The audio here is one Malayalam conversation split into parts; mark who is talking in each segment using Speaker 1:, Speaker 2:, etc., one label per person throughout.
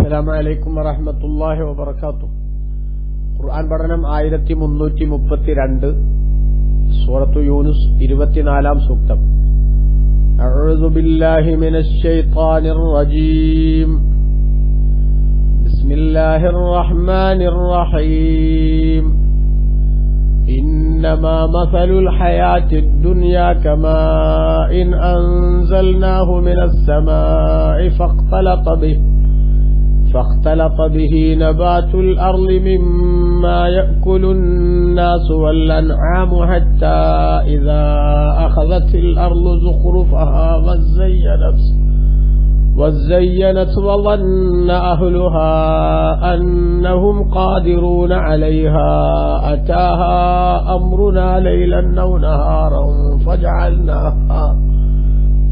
Speaker 1: അസ്സലാമു അലൈക്കും വറഹ്മത്തുള്ളാഹി വബറകാതുഹു. ഖുർആൻ പഠനം 1332, സൂറത്തു യൂനുസ് 24-ാം സൂക്തം. അഊദു ബില്ലാഹി മിനശ് ശൈത്വാനിർ റജീം. ബിസ്മില്ലാഹിർ റഹ്മാനിർ റഹീം. إنما مثل الحياة الدنيا كماء أنزلناه من السماء فاختلط به نبات الأرض مما يأكل الناس والأنعام حتى إذا أخذت الأرض زخرفها وزينت وظن أهلها أنهم قادرون عليها أتاها أمرنا ليلا أو نهارا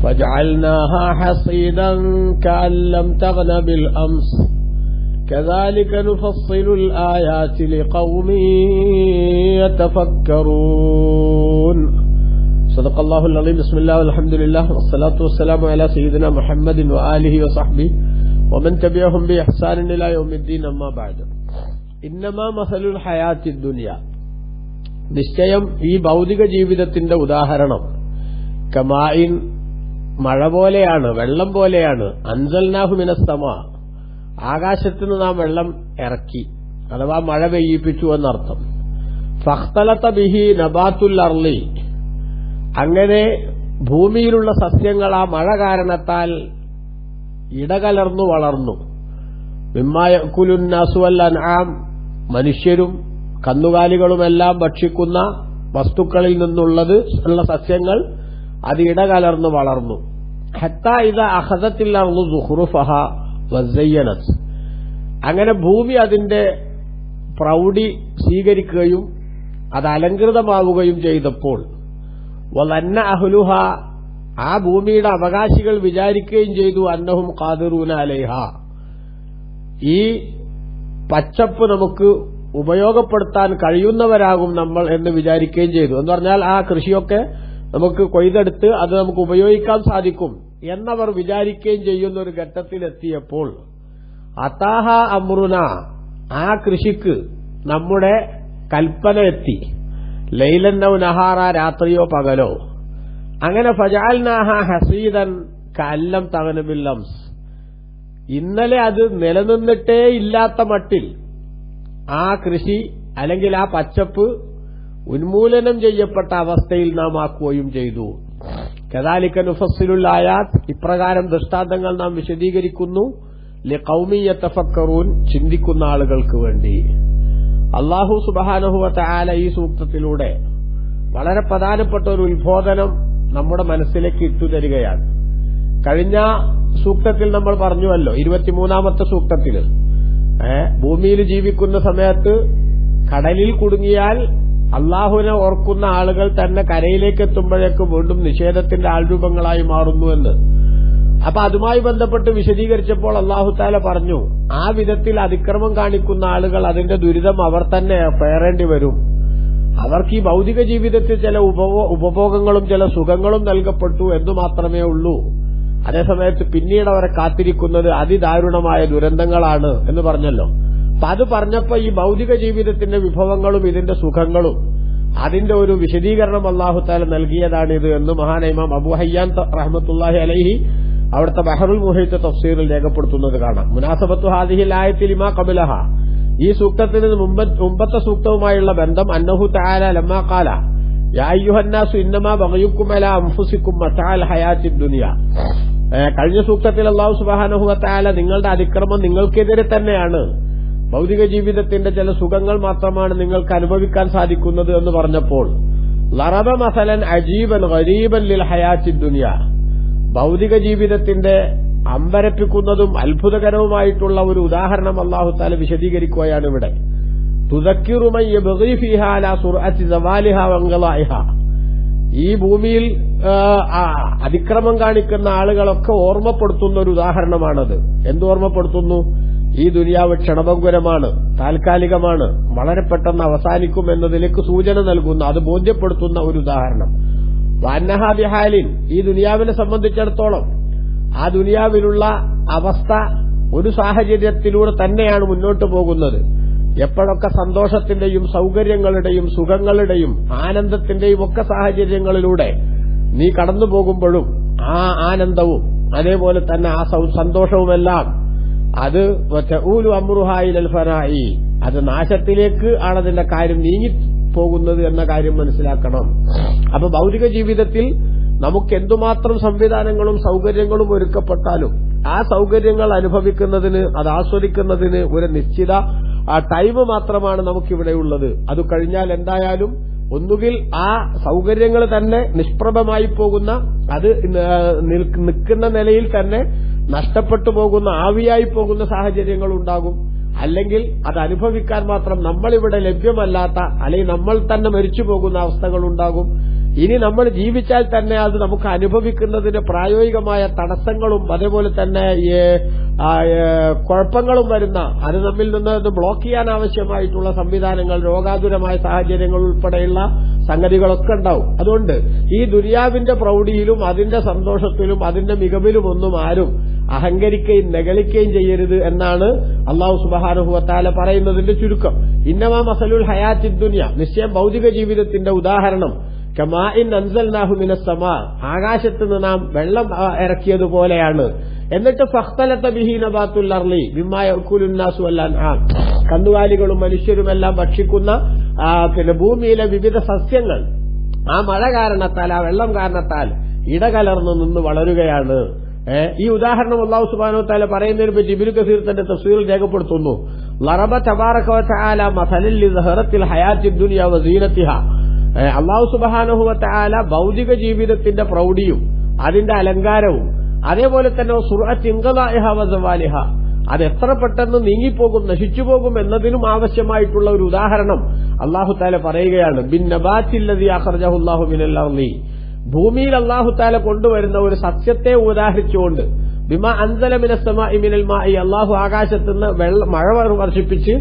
Speaker 1: فجعلناها حصيدا كأن لم تغن بالأمس كذلك نفصل الآيات لقوم يتفكرون. صدق الله العظيم. بسم الله والحمد لله والصلاة والسلام على سيدنا محمد وآله وصحبه ومن تبعهم بإحسان إلى يوم الدين. أما بعد. إنما مثل الحياة الدنيا. നിശ്ചയം ഈ ഭൗതിക ജീവിതത്തിന്റെ ഉദാഹരണം കമാഇൻ, മഴ പോലെയാണ്, വെള്ളം പോലെയാണ്. അൻസൽനാഹു മിനസ് സമാ, ആകാശത്തുനിന്ന് നാം വെള്ളം ഇറക്കി, അഥവാ മഴ പെയ്യിപ്പിച്ചു എന്നർത്ഥം. ഫഖ്തലത ബിഹി നബാത്തുൽ അർളി, അങ്ങനെ ഭൂമിയിലുള്ള സസ്യങ്ങൾ ആ മഴ കാരണത്താൽ ഇടകലർന്നു വളർന്നു. മിമ്മാ യഅ്കുലുൻ നാസു വൽ അൻആം, മനുഷ്യരും കന്നുകാലികളുമെല്ലാം ഭക്ഷിക്കുന്ന വസ്തുക്കളിൽ നിന്നുള്ളത് ഉള്ള സസ്യങ്ങൾ അത് ഇടകലർന്നു വളർന്നു. ഹത്താ ഇദാ അഖദത്തിൽ അർളു സുഖ്റുഫഹാ വസയ്യനത്, അങ്ങനെ ഭൂമി അതിന്റെ പ്രൗഢി സ്വീകരിക്കുകയും അത് അലങ്കൃതമാവുകയും ചെയ്തപ്പോൾ വലന്ന അഹ്ലുഹ, ആ ഭൂമിയുടെ അവകാശികൾ വിചാരിക്കുകയും ചെയ്തു അന്നഹും ഖാദിറൂന അലൈഹ, ഈ പച്ചപ്പ് നമുക്ക് ഉപയോഗപ്പെടുത്താൻ കഴിയുന്നവരാകും നമ്മൾ എന്ന് വിചാരിക്കുകയും ചെയ്തു. എന്ന് പറഞ്ഞാൽ ആ കൃഷിയൊക്കെ നമുക്ക് കൊയ്തെടുത്ത് അത് നമുക്ക് ഉപയോഗിക്കാൻ സാധിക്കും എന്നവർ വിചാരിക്കുകയും ചെയ്യുന്ന ഒരു ഘട്ടത്തിലെത്തിയപ്പോൾ അതാഹ അമ്രുന, ആ കൃഷിക്ക് നമ്മുടെ കൽപ്പന എത്തി. ലൈലന്നൗ നഹാറ, രാത്രിയോ പകലോ. അങ്ങനെ ഫജഅൽനാഹ ഹസീദൻ കഅല്ലം തഗ്ന ബിൽ അംസ്, ഇന്നലെ അത് നിലനിന്നിട്ടേ ഇല്ലാത്ത മട്ടിൽ ആ കൃഷി അല്ലെങ്കിൽ ആ പച്ചപ്പ് ഉന്മൂലനം ചെയ്യപ്പെട്ട അവസ്ഥയിൽ നാം ആക്കുകയും ചെയ്തു. കദാലിക നുഫസ്സിലുൽ ആയാത്ത്, ഇപ്രകാരം ദൃഷ്ടാന്തങ്ങൾ നാം വിശദീകരിക്കുന്നു. ലിഖൗമി യതഫക്കറൂൻ, ചിന്തിക്കുന്ന ആളുകൾക്ക് വേണ്ടി. അല്ലാഹു സുബ്ഹാനഹു വ തആല ഈ സൂക്തത്തിലൂടെ വളരെ പ്രധാനപ്പെട്ട ഒരു ഉത്ബോധനം നമ്മുടെ മനസ്സിലേക്ക് ഇട്ടുതരികയാണ്. കഴിഞ്ഞ സൂക്തത്തിൽ നമ്മൾ പറഞ്ഞുവല്ലോ, 23-ാമത്തെ സൂക്തത്തിൽ, ഭൂമിയിൽ ജീവിക്കുന്ന സമയത്ത് കടലിൽ കുടുങ്ങിയാൽ അള്ളാഹുവിനെ ഓർക്കുന്ന ആളുകൾ തന്നെ കരയിലേക്ക് എത്തുമ്പോഴേക്ക് വീണ്ടും നിഷേധത്തിന്റെ ആൾരൂപങ്ങളായി മാറുന്നുവെന്ന്. അപ്പൊ അതുമായി ബന്ധപ്പെട്ട് വിശദീകരിച്ചപ്പോൾ അള്ളാഹു താല പറഞ്ഞു, ആ വിധത്തിൽ അതിക്രമം കാണിക്കുന്ന ആളുകൾ അതിന്റെ ദുരിതം അവർ തന്നെ പേറേണ്ടി വരും. അവർക്ക് ഈ ഭൗതിക ജീവിതത്തിൽ ചില ഉപഭോഗങ്ങളും ചില സുഖങ്ങളും നൽകപ്പെട്ടു എന്ന് മാത്രമേ ഉള്ളൂ. അതേസമയത്ത് പിന്നീട് അവരെ കാത്തിരിക്കുന്നത് അതിദാരുണമായ ദുരന്തങ്ങളാണ് എന്ന് പറഞ്ഞല്ലോ. അപ്പൊ അത് പറഞ്ഞപ്പോ ഈ ഭൗതിക ജീവിതത്തിന്റെ വിഭവങ്ങളും ഇതിന്റെ സുഖങ്ങളും അതിന്റെ ഒരു വിശദീകരണം അല്ലാഹു തആല നൽകിയതാണിത് എന്ന് മഹാനായ ഇമാം അബൂ ഹയ്യാൻ റഹ്മത്തുള്ളാഹി അലൈഹി അവിടുത്തെ ബഹറുൽ മുഹീത്ത് തഫ്സീറിൽ രേഖപ്പെടുത്തുന്നത് കാണാം. മുനാസബത്തു ഹാദിഹിൽ ആയത്തിൽ ലിമാ ഖബലഹ, ഈ സൂക്തത്തിന് മുമ്പത്തെ സൂക്തവുമായുള്ള ബന്ധം അന്നഹു തആല ലമ്മാ ഖാല യാ അയ്യുഹന്നാസു ഇന്നമാ ബഗയുക്കും അലാ അൻഫുസിക്കും മതഅൽ ഹയാത്തിദ് ദുനിയ, കഴിഞ്ഞ സൂക്തത്തിൽ അല്ലാഹു സുബ്ഹാനഹു വ തആല നിങ്ങളുടെ അതിക്രമം നിങ്ങൾക്കെതിരെ തന്നെയാണ്, ഭൗതിക ജീവിതത്തിന്റെ ചില സുഖങ്ങൾ മാത്രമാണ് നിങ്ങൾക്ക് അനുഭവിക്കാൻ സാധിക്കുന്നത് എന്ന് പറഞ്ഞപ്പോൾ ലറബ മസലൻ അജീബൻ ഗരീബൻ ലിൽ ഹയാത്തിദ് ദുനിയ, ഭൗതിക ജീവിതത്തിന്റെ അമ്പരപ്പിക്കുന്നതും അത്ഭുതകരവുമായിട്ടുള്ള ഒരു ഉദാഹരണം അല്ലാഹു തആല വിശദീകരിക്കുകയാണ് ഇവിടെ. തുദക്കിറു മൻ യബ്ഗി ഫീഹാ അലാ സുർഅത്തി സവാലിഹാ വൻഖലാഇഹാ, ഈ ഭൂമിയിൽ അതിക്രമം കാണിക്കുന്ന ആളുകളൊക്കെ ഓർമ്മപ്പെടുത്തുന്ന ഒരു ഉദാഹരണമാണത്. എന്ത് ഓർമ്മപ്പെടുത്തുന്നു? ഈ ദുനിയാവ് ക്ഷണഭംഗുരമാണ്, താൽക്കാലികമാണ്, വളരെ പെട്ടെന്ന് അവസാനിക്കും എന്നതിലേക്ക് സൂചന നൽകുന്ന, അത് ബോധ്യപ്പെടുത്തുന്ന ഒരു ഉദാഹരണം. വന്നഹാ ബിഹാലിൻ, ഈ ദുനിയാവിനെ സംബന്ധിച്ചിടത്തോളം ആ ദുനിയാവിലുള്ള അവസ്ഥ ഒരു സാഹചര്യത്തിലൂടെ തന്നെയാണ് മുന്നോട്ട് പോകുന്നത്. എപ്പോഴൊക്കെ സന്തോഷത്തിന്റെയും സൗകര്യങ്ങളുടെയും സുഖങ്ങളുടെയും ആനന്ദത്തിന്റെയും ഒക്കെ സാഹചര്യങ്ങളിലൂടെ നീ കടന്നു പോകുമ്പോഴും ആ ആനന്ദവും അതേപോലെ തന്നെ ആ സന്തോഷവുമെല്ലാം അത് തഊലു അംറുഹാ ഇലൽ ഫനാഇ, അത് നാശത്തിലേക്ക് ആണതിന്റെ കാര്യം നീങ്ങിപ്പോകുന്നത് എന്ന കാര്യം മനസ്സിലാക്കണം. അപ്പൊ ഭൗതിക ജീവിതത്തിൽ നമുക്ക് എന്തുമാത്രം സംവിധാനങ്ങളും സൗകര്യങ്ങളും ഒരുക്കപ്പെട്ടാലും ആ സൗകര്യങ്ങൾ അനുഭവിക്കുന്നതിന്, അത് ആസ്വദിക്കുന്നതിന് ഒരു നിശ്ചിത ടൈം മാത്രമാണ് നമുക്കിവിടെയുള്ളത്. അത് കഴിഞ്ഞാൽ എന്തായാലും ഒന്നുകിൽ ആ സൗകര്യങ്ങൾ തന്നെ നിഷ്പ്രഭമായി പോകുന്ന, അത് നിൽക്കുന്ന നിലയിൽ തന്നെ നഷ്ടപ്പെട്ടു പോകുന്ന, ആവിയായി പോകുന്ന സാഹചര്യങ്ങൾ ഉണ്ടാകും. അല്ലെങ്കിൽ അത് അനുഭവിക്കാൻ മാത്രം നമ്മളിവിടെ ലഭ്യമല്ലാത്ത, അല്ലെങ്കിൽ നമ്മൾ തന്നെ മരിച്ചു പോകുന്ന അവസ്ഥകൾ ഉണ്ടാകും. ഇനി നമ്മൾ ജീവിച്ചാൽ തന്നെ അത് നമുക്ക് അനുഭവിക്കുന്നതിന് പ്രായോഗികമായ തടസ്സങ്ങളും അതേപോലെ തന്നെ കുഴപ്പങ്ങളും വരുന്ന, അത് നമ്മിൽ നിന്ന് ബ്ലോക്ക് ചെയ്യാൻ ആവശ്യമായിട്ടുള്ള സംവിധാനങ്ങൾ, രോഗാതുരമായ സാഹചര്യങ്ങൾ ഉൾപ്പെടെയുള്ള സംഗതികളൊക്കെ ഉണ്ടാവും. അതുകൊണ്ട് ഈ ദുനിയാവിന്റെ പ്രൗഢിയിലും അതിന്റെ സന്തോഷത്തിലും അതിന്റെ മികവിലും ഒന്നും ആരും അഹങ്കരിക്കുകയും നെഗളിക്കുകയും ചെയ്യരുത് എന്നാണ് അല്ലാഹു സുബ്ഹാനഹു വ തആല പറയുന്നതിന്റെ ചുരുക്കം. ഇന്നമാ മസലുൽ ഹയാത്തിദ് ദുനിയ, നിശ്ചയം ഭൗതിക ജീവിതത്തിന്റെ ഉദാഹരണം കമാഇൻ അൻസൽനാഹു മിനസ് സമാ, ആകാശത്ത് നിന്ന് നാം വെള്ളം ഇറക്കിയതുപോലെയാണ്. എന്നിട്ട് ഫഖ്തലത ബിഹി നബാത്തുൽ അർളി മിമ്മാ യഅകുലുൻ നാസു വൽ അൻആം, കന്നുകാലികളും മനുഷ്യരുമെല്ലാം ഭക്ഷിക്കുന്ന പിന്നെ ഭൂമിയിലെ വിവിധ സസ്യങ്ങൾ ആ മഴ കാരണത്താൽ, ആ വെള്ളം കാരണത്താൽ ഇടകലർന്നു നിന്ന് വളരുകയാണ്. ഈ ഉദാഹരണം അല്ലാഹു സുബ്ഹാനഹു വ തആല പറയുന്നതിനെ പറ്റി ഇബ്നു കസീർ തന്റെ തഫ്സീറിൽ രേഖപ്പെടുത്തുന്നു. ലറബ തബാറക വ തആല മസലൻ ലിസ്ഹറത്തിൽ ഹയാത്തിദ് ദുനിയ വ സീനതിഹാ, അല്ലാഹു സുബ്ഹാനഹു വ തആല ഭൗതിക ജീവിതത്തിന്റെ പ്രൗഢിയും അതിന്റെ അലങ്കാരവും അതേപോലെ തന്നെ സുർഅത്തി ഇൻഖലാഇഹ വ സവാലിഹ, അത് എത്ര പെട്ടെന്ന് നീങ്ങിപ്പോകും, നശിച്ചുപോകും എന്നതിനും ആവശ്യമായിട്ടുള്ള ഒരു ഉദാഹരണം അല്ലാഹു തആല പറയുകയാണ്. ബിൻ നബാത്തില്ലദീ അഖ്റജഹു അല്ലാഹു മിനൽ അർളി, ഭൂമിയിൽ അല്ലാഹു തആല കൊണ്ടുവരുന്ന ഒരു സസ്യത്തെ ഉദാഹരിച്ചുകൊണ്ട്, ബിമാ അൻസല മിനസ് സമാഇ മിനൽ മാഇ, അല്ലാഹു ആകാശത്തുനിന്ന് മഴ വർഷിപ്പിച്ച്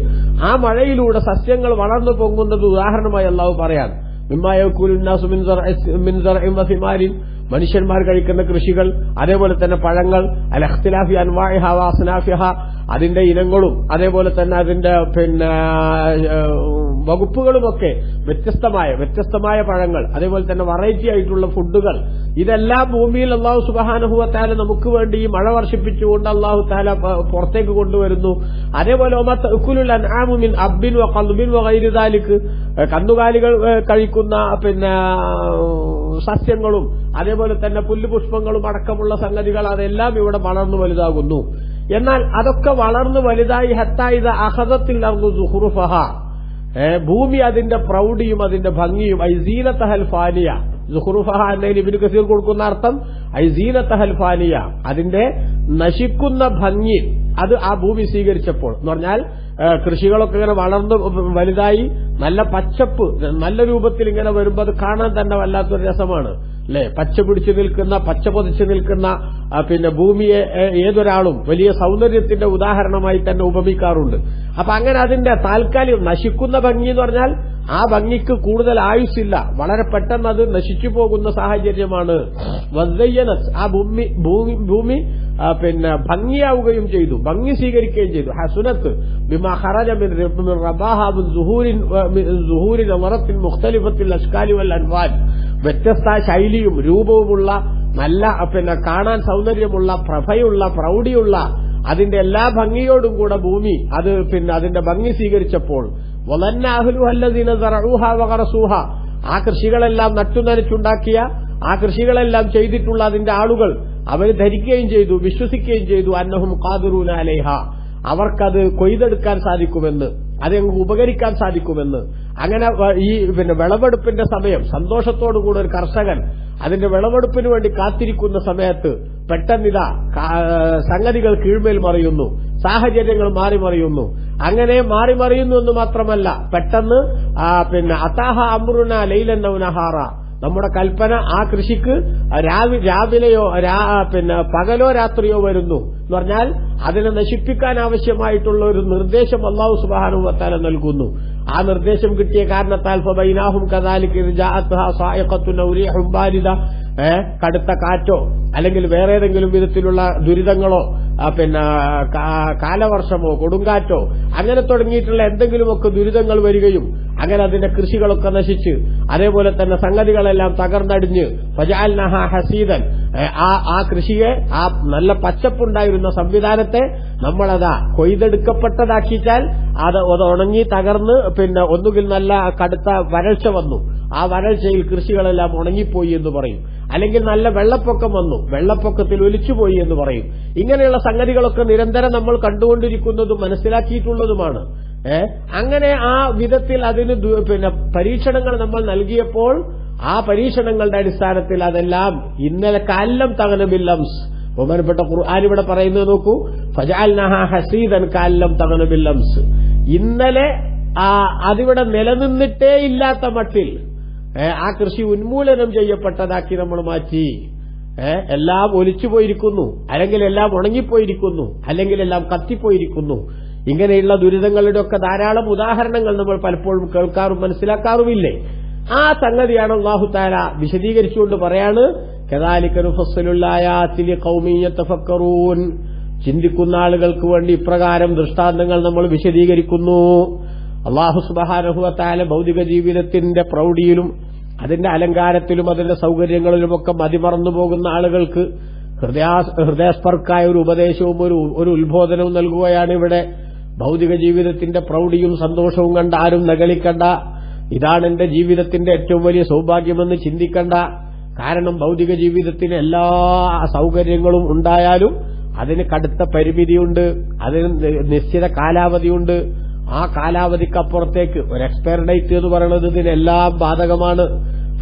Speaker 1: ആ മഴയിലൂടെ സസ്യങ്ങൾ വളർന്നു പൊങ്ങുന്നത് ഉദാഹരണമായി അല്ലാഹു പറയാൻ. മിമ്മാ യഅകുലുൻ നാസു മിൻ സർഇൻ വ സിമാരിൻ, മനുഷ്യന്മാർ കഴിക്കുന്ന കൃഷികൾ, അതേപോലെ തന്നെ പഴങ്ങൾ, അൽ ഇഖ്തിലാഫി അൻവാഇഹ വ അസ്നാഫിഹ, അതിന്റെ ഇനങ്ങളും അതേപോലെ തന്നെ അതിന്റെ പിന്നെ വകുപ്പുകളുമൊക്കെ വ്യത്യസ്തമായ പഴങ്ങൾ, അതേപോലെ തന്നെ വെറൈറ്റി ആയിട്ടുള്ള ഫുഡുകൾ, ഇതെല്ലാം ഭൂമിയിൽ അല്ലാഹു സുബ്ഹാനഹു വ തആല നമുക്ക് വേണ്ടി ഈ മഴ വർഷിപ്പിച്ചുകൊണ്ട് അല്ലാഹു തആല പുറത്തേക്ക് കൊണ്ടുവരുന്നു. അതേപോലെ വമതഅകുലുൽ അൻആമു മിൻ അബ്ബിൻ വ ഖൽബിൻ വ ഗൈരി ദാലിക്, കന്നുകാലികൾ കഴിക്കുന്ന പിന്നെ സസ്യങ്ങളും അതേപോലെ തന്നെ പുല്ലുപുഷ്പങ്ങളും അടക്കമുള്ള സംഗതികൾ, അതെല്ലാം ഇവിടെ വളർന്നു വലുതാകുന്നു. എന്നാൽ അതൊക്കെ വളർന്നു വലുതായി ഹത്തായിദ അഖദത്തിൽ അർദു സുഖ്റുഫഹ, ഭൂമി അതിന്റെ പ്രൗഢിയും അതിന്റെ ഭംഗിയും, ഐസീനത്തഹൽ ഫാനിയ, സുഖ്റുഫഹ എന്നതിന് ഇബ്നു കസീർ കൊടുക്കുന്ന അർത്ഥം ഐസീനത്തഹൽ ഫാനിയ, അതിന്റെ നശിക്കുന്ന ഭംഗി, അത് ആ ഭൂമി സ്വീകരിച്ചപ്പോൾ എന്ന് പറഞ്ഞാൽ കൃഷികളൊക്കെ ഇങ്ങനെ വളർന്ന് വലുതായി നല്ല പച്ചപ്പ് നല്ല രൂപത്തിൽ ഇങ്ങനെ വരുമ്പോൾ അത് കാണാൻ തന്നെ വല്ലാത്തൊരു രസമാണ് അല്ലെ. പച്ച പിടിച്ചു നിൽക്കുന്ന, പച്ച പൊതിച്ചു നിൽക്കുന്ന പിന്നെ ഭൂമിയെ ഏതൊരാളും വലിയ സൗന്ദര്യത്തിന്റെ ഉദാഹരണമായി തന്നെ ഉപമിക്കാറുണ്ട്. അപ്പൊ അങ്ങനെ അതിന്റെ താൽക്കാലികം നശിക്കുന്ന ഭംഗി എന്ന് പറഞ്ഞാൽ ആ ഭംഗിക്ക് കൂടുതൽ ആയുസ്സില്ല, വളരെ പെട്ടെന്ന് അത് നശിച്ചു പോകുന്ന സാഹചര്യമാണ്. ആ ഭൂമി പിന്നെ ഭംഗിയാവുകയും ചെയ്തു, ഭംഗി സ്വീകരിക്കുകയും ചെയ്തു. ഹസുനത്ത് ബിമാ ഖറജ മിൻ റബാഹ മിൻ സുഹൂരി നവറത്തിൻ മുഖ്തലിഫത്തിൽ അഷ്കാലി വൽ അൻവാൻ, വ്യത്യസ്ത ശൈലിയും രൂപവുമുള്ള നല്ല പിന്നെ കാണാൻ സൗന്ദര്യമുള്ള പ്രഭയുള്ള പ്രൗഢിയുള്ള അതിന്റെ എല്ലാ ഭംഗിയോടും കൂടെ ഭൂമി അത് പിന്നെ അതിന്റെ ഭംഗി സ്വീകരിച്ചപ്പോൾ വലന്ന അഹ്ലുഹ അല്ലദീന സറഊഹ വഗറസൂഹ, ആ കൃഷികളെല്ലാം നട്ടുനനച്ചുണ്ടാക്കിയ ആ കൃഷികളെല്ലാം ചെയ്തിട്ടുള്ള അതിന്റെ ആളുകൾ അവർ ധരിക്കുകയും ചെയ്തു, വിശ്വസിക്കുകയും ചെയ്തു, അന്നഹും ഖാദിറൂന അലൈഹ, അവർക്കത് കൊയ്തെടുക്കാൻ സാധിക്കുമെന്ന്, അത് ഉപകരിക്കാൻ സാധിക്കുമെന്ന്. അങ്ങനെ ഈ പിന്നെ വിളവെടുപ്പിന്റെ സമയം സന്തോഷത്തോടുകൂടി ഒരു കർഷകൻ അതിന്റെ വിളവെടുപ്പിന് വേണ്ടി കാത്തിരിക്കുന്ന സമയത്ത് പെട്ടെന്നിതാ സംഗതികൾ കീഴ്മേൽ മറിയുന്നു, സാഹചര്യങ്ങൾ മാറിമറിയുന്നു. അങ്ങനെ മാറിമറിയുന്നു എന്ന് മാത്രമല്ല, പെട്ടെന്ന് പിന്നെ അതാഹ അമ്രുന ലൈലൻ ഔ നഹാറ, നമ്മുടെ കൽപ്പന ആ കൃഷിക്ക് രാവിലെയോ പിന്നെ പകലോ രാത്രിയോ വരുന്നു എന്ന് പറഞ്ഞാൽ അതിനെ നശിപ്പിക്കാൻ ആവശ്യമായിട്ടുള്ള ഒരു നിർദ്ദേശം അല്ലാഹു സുബ്ഹാനഹു വ തആല നൽകുന്നു. ആ നിർദ്ദേശം കിട്ടിയ കാരണത്താൽ ഫബൈനാഹും കദാലിക ജാഅത്ഹാ സായിഖത്തുൻ ഔ റീഹും ബാരിദ, കടുത്ത കാറ്റോ അല്ലെങ്കിൽ വേറെ ഏതെങ്കിലും വിധത്തിലുള്ള ദുരിതങ്ങളോ കാലവർഷമോ കൊടുങ്കാറ്റോ അങ്ങനെ തുടങ്ങിയിട്ടുള്ള എന്തെങ്കിലുമൊക്കെ ദുരിതങ്ങൾ വരികയും അങ്ങനെ അതിന്റെ കൃഷികളൊക്കെ നശിച്ച് അതേപോലെ തന്നെ സംഗതികളെല്ലാം തകർന്നടിഞ്ഞ് ഫജഅൽനഹ ഹസീദൻ ആ കൃഷിയെ ആ നല്ല പച്ചപ്പുണ്ടായിരുന്ന സംവിധാനത്തെ നമ്മളതാ കൊയ്തെടുക്കപ്പെട്ടതാക്കിച്ചാൽ അത് ഉണങ്ങി തകർന്ന് ഒന്നുകിൽ നല്ല കടുത്ത വരൾച്ച വന്നു, ആ വരൾച്ചയിൽ കൃഷികളെല്ലാം ഉണങ്ങിപ്പോയി എന്ന് പറയും. അല്ലെങ്കിൽ നല്ല വെള്ളപ്പൊക്കം വന്നു, വെള്ളപ്പൊക്കത്തിൽ ഒലിച്ചുപോയി എന്ന് പറയും. ഇങ്ങനെയുള്ള സംഗതികളൊക്കെ നിരന്തരം നമ്മൾ കണ്ടുകൊണ്ടിരിക്കുന്നതും മനസ്സിലാക്കിയിട്ടുള്ളതുമാണ്. അങ്ങനെ ആ വിധത്തിൽ അതിന് പരീക്ഷണങ്ങൾ നമ്മൾ നൽകിയപ്പോൾ ആ പരീക്ഷണങ്ങളുടെ അടിസ്ഥാനത്തിൽ അതെല്ലാം ഇന്നലെ കാലം തകനബില്ലംസ് ബഹുമാനപ്പെട്ട ഖുർആൻ ഇവിടെ പറയുന്നത് നോക്കൂ, ഫജഅൽനഹ ഹസീദൻ കാലം തകനബില്ലംസ്. ഇന്നലെ അതിവിടെ നിലനിന്നിട്ടേ ഇല്ലാത്ത മട്ടിൽ ആ കൃഷി ഉന്മൂലനം ചെയ്യപ്പെട്ടതാക്കി നമ്മൾ മാറ്റി. എല്ലാം ഒലിച്ചുപോയിരിക്കുന്നു, അല്ലെങ്കിൽ എല്ലാം ഉണങ്ങിപ്പോയിരിക്കുന്നു, അല്ലെങ്കിൽ എല്ലാം കത്തിപ്പോയിരിക്കുന്നു. ഇങ്ങനെയുള്ള ദുരിതങ്ങളുടെ ഒക്കെ ധാരാളം ഉദാഹരണങ്ങൾ നമ്മൾ പലപ്പോഴും കേൾക്കാറും മനസ്സിലാക്കാറുമില്ലേ? ആ സംഗതിയാണ് അല്ലാഹു തആല വിശദീകരിച്ചുകൊണ്ട് പറയാണ്, കദാലിക നുഫസ്സിലുൽ ആയാതി ലിഖൗമിൻ യതഫക്കറൂൻ. ചിന്തിക്കുന്ന ആളുകൾക്ക് വേണ്ടി ഇപ്രകാരം ദൃഷ്ടാന്തങ്ങൾ നമ്മൾ വിശദീകരിക്കുന്നു. അല്ലാഹു സുബ്ഹാനഹു വ തആല ഭൗതിക ജീവിതത്തിന്റെ പ്രൗഢിയിലും അതിന്റെ അലങ്കാരത്തിലും അതിന്റെ സൗകര്യങ്ങളിലുമൊക്കെ മതിമറന്നു പോകുന്ന ആളുകൾക്ക് ഹൃദയസ്പർക്കായ ഒരു ഉപദേശവും ഒരു ഉത്ബോധനവും നൽകുകയാണ് ഇവിടെ. ഭൗതിക ജീവിതത്തിന്റെ പ്രൗഢിയും സന്തോഷവും കണ്ട് ആരും നകളിക്കണ്ട. ഇതാണ് എന്റെ ജീവിതത്തിന്റെ ഏറ്റവും വലിയ സൗഭാഗ്യമെന്ന് ചിന്തിക്കണ്ട. കാരണം ഭൗതിക ജീവിതത്തിന് എല്ലാ സൗകര്യങ്ങളും ഉണ്ടായാലും അതിന് കടുത്ത പരിമിതിയുണ്ട്, അതിന് നിശ്ചിത കാലാവധിയുണ്ട്. ആ കാലാവധിക്കപ്പുറത്തേക്ക് ഒരു എക്സ്പയർ ഡേറ്റ് എന്ന് പറയുന്നത് ഇതിനെല്ലാം ബാധകമാണ്.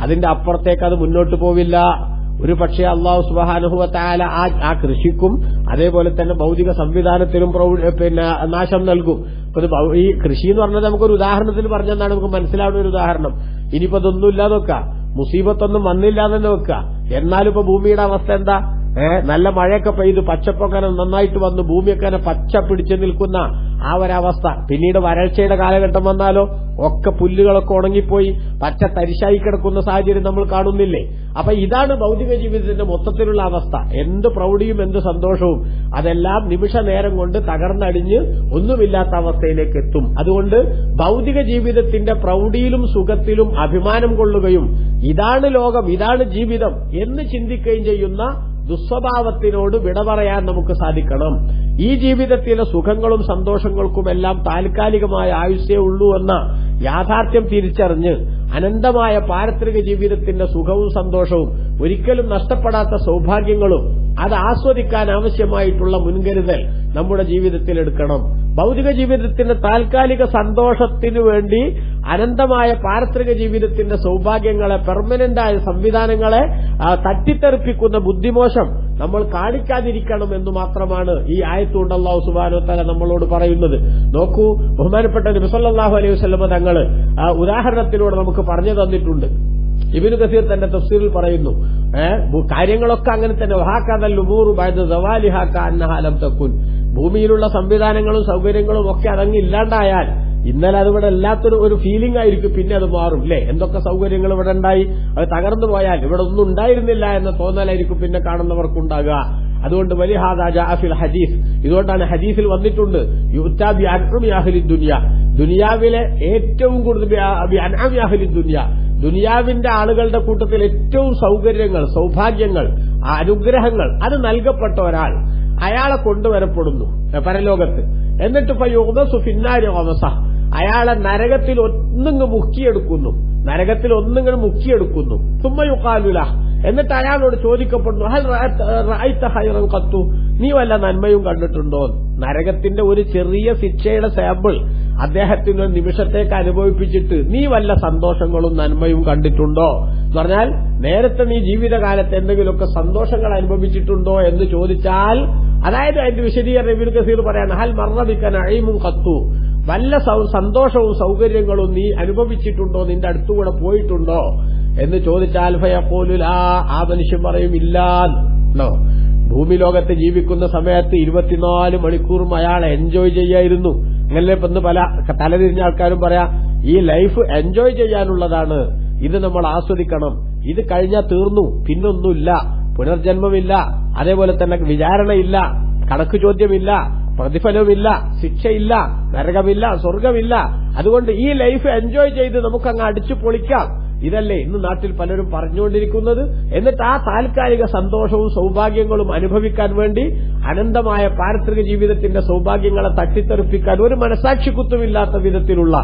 Speaker 1: അതിന്റെ അപ്പുറത്തേക്ക് അത് മുന്നോട്ട് പോവില്ല. ഒരു പക്ഷേ അല്ലാഹു സുബ്ഹാനഹു വ തആല ആ കൃഷിക്കും അതേപോലെ തന്നെ ഭൗതിക സംവിധാനത്തിലും നാശം നൽകും. ഈ കൃഷി എന്ന് പറഞ്ഞത് നമുക്കൊരു ഉദാഹരണത്തിന് പറഞ്ഞെന്നാണ് നമുക്ക് മനസ്സിലാവുന്ന ഒരു ഉദാഹരണം. ഇനിയിപ്പോ അതൊന്നും ഇല്ലാതെ വെക്കുക, മുസീബത്തൊന്നും വന്നില്ലാതെ വെക്കുക. എന്നാലും ഇപ്പൊ ഭൂമിയുടെ അവസ്ഥ എന്താ? നല്ല മഴയൊക്കെ പെയ്ത് പച്ചപ്പൊക്കെ നന്നായിട്ട് വന്ന് ഭൂമിയൊക്കെ പച്ച പിടിച്ചു നിൽക്കുന്ന ആ ഒരവസ്ഥ. പിന്നീട് വരൾച്ചയുടെ കാലഘട്ടം വന്നാലോ ഒക്കെ പുല്ലുകളൊക്കെ ഉണങ്ങിപ്പോയി പച്ച തരിശായി കിടക്കുന്ന സാഹചര്യം നമ്മൾ കാണുന്നില്ലേ? അപ്പൊ ഇതാണ് ഭൗതിക ജീവിതത്തിന്റെ മൊത്തത്തിലുള്ള അവസ്ഥ. എന്ത് പ്രൗഢിയും എന്ത് സന്തോഷവും അതെല്ലാം നിമിഷ നേരം കൊണ്ട് തകർന്നടിഞ്ഞ് ഒന്നുമില്ലാത്ത അവസ്ഥയിലേക്ക് എത്തും. അതുകൊണ്ട് ഭൗതിക ജീവിതത്തിന്റെ പ്രൗഢിയിലും സുഖത്തിലും അഭിമാനം കൊള്ളുകയും ഇതാണ് ലോകം, ഇതാണ് ജീവിതം എന്ന് ചിന്തിക്കുകയും ചെയ്യുന്ന ദുസ്വഭാവത്തിനോട് വിട പറയാൻ നമുക്ക് സാധിക്കണം. ഈ ജീവിതത്തിലെ സുഖങ്ങളും സന്തോഷങ്ങൾക്കുമെല്ലാം താൽക്കാലികമായ ആയുസ്സേ ഉള്ളൂ എന്ന യാഥാർത്ഥ്യം തിരിച്ചറിഞ്ഞ് അനന്തമായ പാരത്രിക ജീവിതത്തിന്റെ സുഖവും സന്തോഷവും ഒരിക്കലും നഷ്ടപ്പെടാത്ത സൗഭാഗ്യങ്ങളും അത് ആസ്വദിക്കാൻ ആവശ്യമായിട്ടുള്ള മുൻകരുതൽ നമ്മുടെ ജീവിതത്തിൽ എടുക്കണം. ഭൗതിക ജീവിതത്തിന്റെ താൽക്കാലിക സന്തോഷത്തിനു വേണ്ടി അനന്തമായ പാരത്രിക ജീവിതത്തിന്റെ സൗഭാഗ്യങ്ങളെ, പെർമനന്റായ സംവിധാനങ്ങളെ തട്ടിത്തെറിപ്പിക്കുന്ന ബുദ്ധിമോശം നമ്മൾ കാണിക്കാതിരിക്കണം എന്ന് മാത്രമാണ് ഈ ആയത്തുകൊണ്ട് അല്ലാഹു സുബ്ഹാനഹു വ തആല നമ്മളോട് പറയുന്നത്. നോക്കൂ, ബഹുമാനപ്പെട്ട നബി സല്ലല്ലാഹു അലൈഹി വസല്ലം തങ്ങൾ ഉദാഹരണത്തിലൂടെ നമുക്ക് പറഞ്ഞു തന്നിട്ടുണ്ട്. ഇബ്നു കസീർ തന്റെ തഫ്സീറിൽ പറയുന്നു, കാര്യങ്ങളൊക്കെ അങ്ങനെ തന്നെ വഹാകദൽ ഉമൂറു ബഅദ സവാലിഹാ കഅന്നഹാ ലം തകുൻ. ഭൂമിയിലുള്ള സംവിധാനങ്ങളും സൗകര്യങ്ങളും ഒക്കെ അതങ്ങ് ഇല്ലാണ്ടായാൽ ഇന്നലെ അതിവിടെ എല്ലാത്തൊരു ഫീലിംഗ് ആയിരിക്കും, പിന്നെ അത് മാറും അല്ലേ? എന്തൊക്കെ സൗകര്യങ്ങൾ ഇവിടെ ഉണ്ടായി, അത് തകർന്നു പോയാൽ ഇവിടെ ഒന്നും ഉണ്ടായിരുന്നില്ല എന്ന തോന്നലായിരിക്കും പിന്നെ കാണുന്നവർക്കുണ്ടാകുക. അതുകൊണ്ട് വലിഹാദാ ജാഅ ഫിൽ ഹദീസ്, ഇതുകൊണ്ടാണ് ഹദീസിൽ വന്നിട്ടുണ്ട്, യുഅ്താ ബി അൻഉമി അഹ്ലി ദുനിയ, ദുനിയാവിലെ ഏറ്റവും കൂടുതൽ ബി അൻഉമി അഹ്ലി ദുനിയ, ദുനിയാവിന്റെ ആളുകളുടെ കൂട്ടത്തിൽ ഏറ്റവും സൗകര്യങ്ങൾ, സൗഭാഗ്യങ്ങൾ, അനുഗ്രഹങ്ങൾ അത് നൽകപ്പെട്ട ഒരാൾ അയാളെ കൊണ്ടുവരപ്പെടുന്നു പരലോകത്ത്. എന്നിട്ട് ഫയുഗ്ദസു ഫിന്നാരി ഗമസ, അയാളെ നരകത്തിൽ മുക്കിയെടുക്കുന്നു, നരകത്തിൽ മുക്കിയെടുക്കുന്നു. സുമ്മ യുഖാലു ലഹു, എന്നിട്ട് അയാളോട് ചോദിക്കപ്പെടുന്നു, ഹൽ റഅയ്ത ഖൈറൻ ഖത്തു, നീ വല്ല നന്മയും കണ്ടിട്ടുണ്ടോ? നരകത്തിന്റെ ഒരു ചെറിയ ശിക്ഷയുടെ സാമ്പിൾ അദ്ദേഹത്തിന് ഒരു നിമിഷത്തേക്ക് അനുഭവിപ്പിച്ചിട്ട് നീ വല്ല സന്തോഷങ്ങളും നന്മയും കണ്ടിട്ടുണ്ടോ എന്ന് പറഞ്ഞാൽ, നേരത്തെ നീ ജീവിതകാലത്ത് എന്തെങ്കിലുമൊക്കെ സന്തോഷങ്ങൾ അനുഭവിച്ചിട്ടുണ്ടോ എന്ന് ചോദിച്ചാൽ, അതായത് അതിന്റെ വിശദീകരണം ഇബ്നു കസീർ പറയാണ്, ഹൽ മർറ ബിക നഈമുൻ ഖത്തു, വല്ല സന്തോഷവും സൗകര്യങ്ങളും നീ അനുഭവിച്ചിട്ടുണ്ടോ, നിന്റെ അടുത്തുകൂടെ പോയിട്ടുണ്ടോ എന്ന് ചോദിച്ചാൽ ഫയഖൂലു ലാ, ആ മനുഷ്യൻ പറയും ഇല്ലാന്നോ. ഭൂമി ലോകത്ത് ജീവിക്കുന്ന സമയത്ത് 24 മണിക്കൂറും അയാൾ എൻജോയ് ചെയ്യായിരുന്നു. അങ്ങനെ ഇന്ന് പല തലതിരിഞ്ഞ ആൾക്കാരും പറയാ, ഈ ലൈഫ് എൻജോയ് ചെയ്യാനുള്ളതാണ്, ഇത് നമ്മൾ ആസ്വദിക്കണം. ഇത് കഴിഞ്ഞാൽ തീർന്നു, പിന്നൊന്നുമില്ല, പുനർജന്മമില്ല, അതേപോലെ തന്നെ വിചാരണയില്ല, കണക്ക് ചോദ്യമില്ല, പ്രതിഫലവുമില്ല, ശിക്ഷയില്ല, നരകമില്ല, സ്വർഗമില്ല. അതുകൊണ്ട് ഈ ലൈഫ് എൻജോയ് ചെയ്ത് നമുക്കങ്ങ് അടിച്ചു പൊളിക്കാം. ഇതല്ലേ ഇന്ന് നാട്ടിൽ പലരും പറഞ്ഞുകൊണ്ടിരിക്കുന്നത്. എന്നിട്ട് ആ താൽക്കാലിക സന്തോഷവും സൗഭാഗ്യങ്ങളും അനുഭവിക്കാൻ വേണ്ടി അനന്തമായ പാരത്രിക ജീവിതത്തിന്റെ സൗഭാഗ്യങ്ങളെ തട്ടിത്തെറിപ്പിക്കാൻ ഒരു മനസാക്ഷിക്കുത്തുമില്ലാത്ത വിധത്തിലുള്ള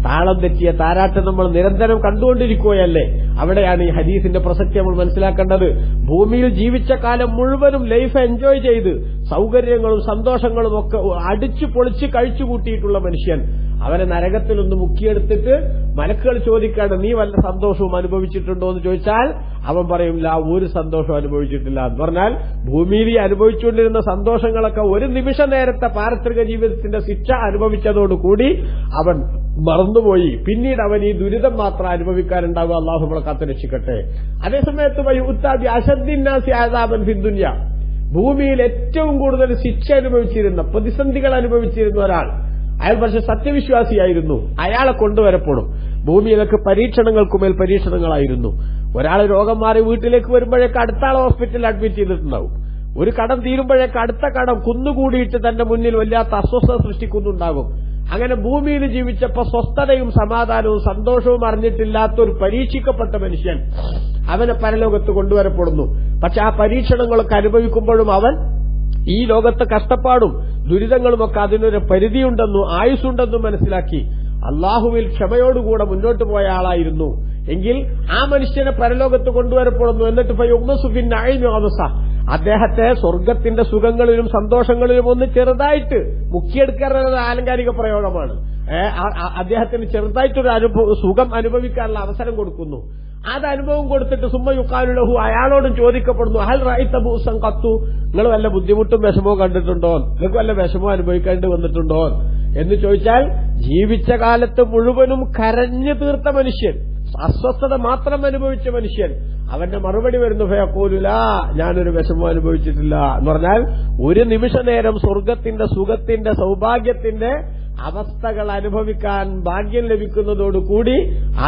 Speaker 1: താളം തെറ്റിയ താരാട്ട് നമ്മൾ നിരന്തരം കണ്ടുകൊണ്ടിരിക്കുകയല്ലേ. അവിടെയാണ് ഈ ഹദീസിന്റെ പ്രസക്തി നമ്മൾ മനസ്സിലാക്കേണ്ടത്. ഭൂമിയിൽ ജീവിച്ച കാലം മുഴുവനും ലൈഫ് എൻജോയ് ചെയ്ത് സൗകര്യങ്ങളും സന്തോഷങ്ങളും ഒക്കെ അടിച്ചു പൊളിച്ച് കഴിച്ചു കൂട്ടിയിട്ടുള്ള മനുഷ്യൻ അവനെ നരകത്തിലൊന്ന് മുക്കിയെടുത്തിട്ട് മലക്കുകൾ ചോദിക്കാണ്, നീ വല്ല സന്തോഷവും അനുഭവിച്ചിട്ടുണ്ടോ എന്ന് ചോദിച്ചാൽ അവൻ പറയില്ല, ഒരു സന്തോഷവും അനുഭവിച്ചിട്ടില്ല എന്ന് പറഞ്ഞാൽ ഭൂമിയിൽ അനുഭവിച്ചുകൊണ്ടിരുന്ന സന്തോഷങ്ങളൊക്കെ ഒരു നിമിഷ നേരത്തെ പാരത്രിക ജീവിതത്തിന്റെ ശിക്ഷ അനുഭവിച്ചതോടുകൂടി അവൻ മറന്നുപോയി. പിന്നീട് അവൻ ഈ ദുരിതം മാത്രം അനുഭവിക്കാനുണ്ടാവുക. അള്ളാഹു നമ്മളെ കാത്തുരക്ഷിക്കട്ടെ. അതേസമയത്ത് ഭൂമിയിൽ ഏറ്റവും കൂടുതൽ ശിക്ഷ അനുഭവിച്ചിരുന്ന, പ്രതിസന്ധികൾ അനുഭവിച്ചിരുന്ന ഒരാൾ, അയാൾ പക്ഷെ സത്യവിശ്വാസിയായിരുന്നു, അയാളെ കൊണ്ടുവരപ്പെടും. ഭൂമിയിലൊക്കെ പരീക്ഷണങ്ങൾക്കുമേൽ പരീക്ഷണങ്ങളായിരുന്നു. ഒരാൾ രോഗം മാറി വീട്ടിലേക്ക് വരുമ്പോഴേക്ക് അടുത്ത ആളെ ഹോസ്പിറ്റലിൽ അഡ്മിറ്റ് ചെയ്തിട്ടുണ്ടാവും. ഒരു കടം തീരുമ്പോഴേക്ക് അടുത്ത കടം കുന്നുകൂടിയിട്ട് തന്റെ മുന്നിൽ വല്ലാത്ത അസ്വസ്ഥത സൃഷ്ടിക്കുന്നുണ്ടാകും. അങ്ങനെ ഭൂമിയിൽ ജീവിച്ചപ്പോ സ്വസ്ഥതയും സമാധാനവും സന്തോഷവും അറിഞ്ഞിട്ടില്ലാത്ത ഒരു പരീക്ഷിക്കപ്പെട്ട മനുഷ്യൻ അവനെ പരലോകത്ത് കൊണ്ടുവരപ്പെടുന്നു. പക്ഷെ ആ പരീക്ഷണങ്ങളൊക്കെ അനുഭവിക്കുമ്പോഴും അവൻ ഈ ലോകത്തെ കഷ്ടപ്പാടും ദുരിതങ്ങളുമൊക്കെ അതിനൊരു പരിധിയുണ്ടെന്നും ആയുസ്സുണ്ടെന്നും മനസ്സിലാക്കി അള്ളാഹുവിൽ ക്ഷമയോടുകൂടെ മുന്നോട്ട് പോയ ആളായിരുന്നു എങ്കിൽ ആ മനുഷ്യനെ പരലോകത്ത് കൊണ്ടുവരപ്പെടുന്നു. എന്നിട്ട് അദ്ദേഹത്തെ സ്വർഗത്തിന്റെ സുഖങ്ങളിലും സന്തോഷങ്ങളിലും ഒന്ന് ചെറുതായിട്ട് മുക്കിയെടുക്കാനുള്ള ആലങ്കാരിക പ്രയോഗമാണ്. അദ്ദേഹത്തിന് ചെറുതായിട്ടൊരു സുഖം അനുഭവിക്കാനുള്ള അവസരം കൊടുക്കുന്നു. അത് അനുഭവം കൊടുത്തിട്ട് സുമ്മയുക്കാലുലഹു അയാളോടും ചോദിക്കപ്പെടുന്നു, ഹൽ റഅയ്ത ബൂസൻ ഖത്തു, നിങ്ങൾ വല്ല ബുദ്ധിമുട്ടും വിഷമവും കണ്ടിട്ടുണ്ടോ, നിങ്ങൾക്ക് വല്ല വിഷമവും അനുഭവിക്കേണ്ടി വന്നിട്ടുണ്ടോ എന്ന് ചോദിച്ചാൽ ജീവിച്ച കാലത്ത് മുഴുവനും കരഞ്ഞു തീർത്ത മനുഷ്യൻ, അസ്വസ്ഥത മാത്രം അനുഭവിച്ച മനുഷ്യൻ, അവന്റെ മറുപടി വരുന്നു ഫയഖൂലുല, ഞാനൊരു വിഷമവും അനുഭവിച്ചിട്ടില്ല എന്ന് പറഞ്ഞാൽ ഒരു നിമിഷ നേരം സ്വർഗത്തിന്റെ സുഖത്തിന്റെ സൗഭാഗ്യത്തിന്റെ അവസ്ഥകൾ അനുഭവിക്കാൻ ഭാഗ്യം ലഭിക്കുന്നതോടുകൂടി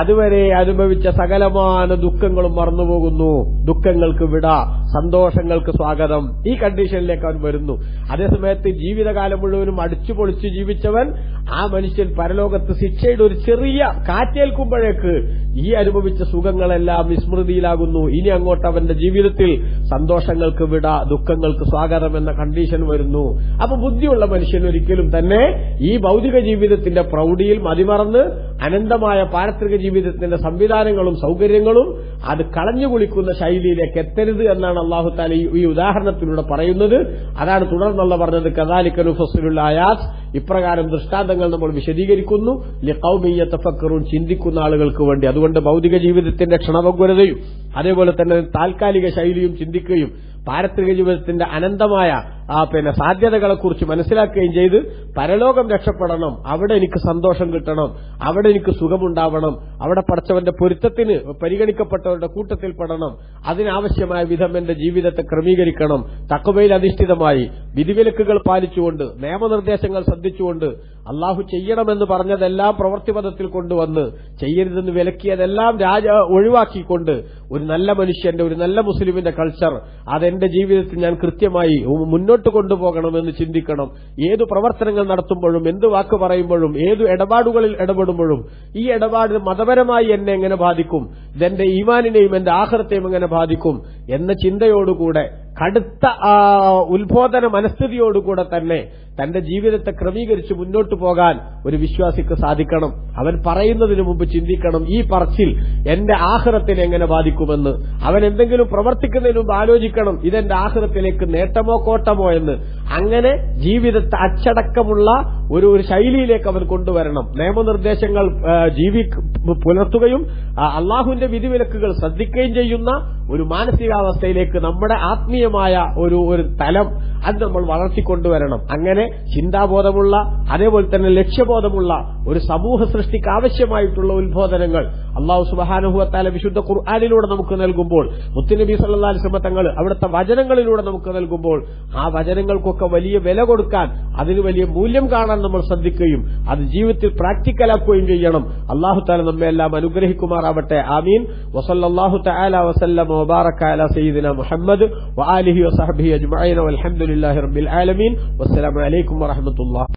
Speaker 1: അതുവരെ അനുഭവിച്ച സകലമായ ദുഃഖങ്ങളും മറന്നുപോകുന്നു. ദുഃഖങ്ങൾക്ക് വിട, സന്തോഷങ്ങൾക്ക് സ്വാഗതം. ഈ കണ്ടീഷനിലേക്ക് അവൻ വരുന്നു. അതേസമയത്ത് ജീവിതകാലം മുഴുവനും അടിച്ചു പൊളിച്ചു ജീവിച്ചവൻ, ആ മനുഷ്യൻ പരലോകത്ത് ശിക്ഷയുടെ ഒരു ചെറിയ കാറ്റേൽക്കുമ്പോഴേക്ക് ഈ അനുഭവിച്ച സുഖങ്ങളെല്ലാം വിസ്മൃതിയിലാകുന്നു. ഇനി അങ്ങോട്ട് അവന്റെ ജീവിതത്തിൽ സന്തോഷങ്ങൾക്ക് വിട, ദുഃഖങ്ങൾക്ക് സ്വാഗതം എന്ന കണ്ടീഷൻ വരുന്നു. അപ്പൊ ബുദ്ധിയുള്ള മനുഷ്യൻ ഒരിക്കലും തന്നെ ഈ ഭൗതിക ജീവിതത്തിന്റെ പ്രൗഢിയിൽ മതിമറന്ന് അനന്തമായ പാരത്രിക ജീവിതത്തിന്റെ സംവിധാനങ്ങളും സൗകര്യങ്ങളും അത് കളഞ്ഞുകുളിക്കുന്ന ശൈലിയിലേക്ക് എത്തരുത് എന്നാണ് അല്ലാഹു തആല ഈ ഉദാഹരണത്തിലൂടെ പറയുന്നത്. അതാണ് തുടർന്നുള്ള പറഞ്ഞത്, കദാലിക നുഫസ്സിലുൽ ആയാത്ത്, ഇപ്രകാരം ദൃഷ്ടാന്തങ്ങൾ നമ്മൾ വിശദീകരിക്കുന്നു, ലിഖൗമി യതഫക്കറൂൻ, ചിന്തിക്കുന്ന ആളുകൾക്ക് വേണ്ടി. അതുകൊണ്ട് ഭൗതിക ജീവിതത്തിന്റെ ക്ഷണഭംഗുരതയും അതേപോലെ തന്നെ താൽക്കാലിക ശൈലിയും ചിന്തിക്കുകയും പാരത്രിക ജീവിതത്തിന്റെ അനന്തമായ സാധ്യതകളെക്കുറിച്ച് മനസ്സിലാക്കുകയും ചെയ്ത് പരലോകം രക്ഷപ്പെടണം, അവിടെ എനിക്ക് സന്തോഷം കിട്ടണം, അവിടെ എനിക്ക് സുഖമുണ്ടാവണം, അവിടെ പടച്ചവന്റെ പൊരുത്തത്തിന് പരിഗണിക്കപ്പെട്ടവരുടെ കൂട്ടത്തിൽ പെടണം, അതിനാവശ്യമായ വിധം എന്റെ ജീവിതത്തെ ക്രമീകരിക്കണം, തഖ്വയിൽ അധിഷ്ഠിതമായി വിധിവിലക്കുകൾ പാലിച്ചുകൊണ്ട് നിയമനിർദ്ദേശങ്ങൾ ശ്രദ്ധിച്ചുകൊണ്ട് അള്ളാഹു ചെയ്യണമെന്ന് പറഞ്ഞതെല്ലാം പ്രവൃത്തിപഥത്തിൽ കൊണ്ടുവന്ന് ചെയ്യരുതെന്ന് വിലക്കിയതെല്ലാം ഒഴിവാക്കിക്കൊണ്ട് ഒരു നല്ല മനുഷ്യന്റെ, ഒരു നല്ല മുസ്ലിമിന്റെ കൾച്ചർ അതെന്റെ ജീവിതത്തിൽ ഞാൻ കൃത്യമായി മുന്നോട്ട് കൊണ്ടുപോകണമെന്ന് ചിന്തിക്കണം. ഏതു പ്രവർത്തനങ്ങൾ നടത്തുമ്പോഴും, എന്ത് വാക്ക് പറയുമ്പോഴും, ഏതു ഇടപാടുകളിൽ ഇടപെടുമ്പോഴും ഈ ഇടപാട് മതപരമായി എന്നെ എങ്ങനെ ബാധിക്കും, ഇതെന്റെ ഈമാനിനെയും എന്റെ ആഖിറത്തെയും എങ്ങനെ ബാധിക്കും എന്ന ചിന്തയോടുകൂടെ കടുത്ത ഉത്ബോധന മനസ്ഥിതിയോടുകൂടെ തന്നെ തന്റെ ജീവിതത്തെ ക്രമീകരിച്ച് മുന്നോട്ട് പോകാൻ ഒരു വിശ്വാസിക്ക് സാധിക്കണം. അവൻ പറയുന്നതിന് മുമ്പ് ചിന്തിക്കണം, ഈ പറച്ചിൽ എന്റെ ആഖിറത്തിനെ എങ്ങനെ ബാധിക്കുമെന്ന്. അവൻ എന്തെങ്കിലും പ്രവർത്തിക്കുന്നതിന് മുമ്പ് ആലോചിക്കണം, ഇതെന്റെ ആഖിറത്തിലേക്ക് നേട്ടമോ കോട്ടമോ എന്ന്. അങ്ങനെ ജീവിതത്തെ അച്ചടക്കമുള്ള ഒരു ശൈലിയിലേക്ക് അവൻ കൊണ്ടുവരണം. നിയമനിർദ്ദേശങ്ങൾ പുലർത്തുകയും അള്ളാഹുവിന്റെ വിധിവിലക്കുകൾ ശ്രദ്ധിക്കുകയും ചെയ്യുന്ന ഒരു മാനസികാവസ്ഥയിലേക്ക് നമ്മുടെ ആത്മീയമായ ഒരു തലം അത് നമ്മൾ വളർത്തിക്കൊണ്ടുവരണം. അങ്ങനെ ചിന്താബോധമുള്ള അതേപോലെ തന്നെ ലക്ഷ്യബോധമുള്ള ഒരു സമൂഹ സൃഷ്ടിക്ക് ആവശ്യമായിട്ടുള്ള ഉത്ബോധനങ്ങൾ അല്ലാഹു സുബ്ഹാനഹു വ തആല വിശുദ്ധ ഖുർആനിലൂടെ നമുക്ക് നൽകുമ്പോൾ, മുത്തുനബി സല്ലല്ലാഹു അലൈഹി വസല്ലം തങ്ങൾ അവിടുത്തെ വചനങ്ങളിലൂടെ നമുക്ക് നൽകുമ്പോൾ, ആ വചനങ്ങൾക്കൊക്കെ വലിയ വില കൊടുക്കാൻ, അതിന് വലിയ മൂല്യം കാണാൻ നമ്മൾ ശ്രദ്ധിക്കുകയും അത് ജീവിതത്തിൽ പ്രാക്ടിക്കലാക്കുകയും ചെയ്യണം. അല്ലാഹു തആല നമ്മെ എല്ലാം അനുഗ്രഹിക്കുമാറാവട്ടെ. ആമീൻ. വസല്ലല്ലാഹു തആല വസല്ലമ വബാറക അലാ സയ്യിദിനാ മുഹമ്മദ് വആലിഹി വസഹ്ബിഹി അജ്മഈൻ വൽഹംദുലില്ലാഹി റബ്ബിൽ ആലമീൻ. വസ്സലാമു അലൈക്കും വറഹ്മത്തുള്ളാഹി.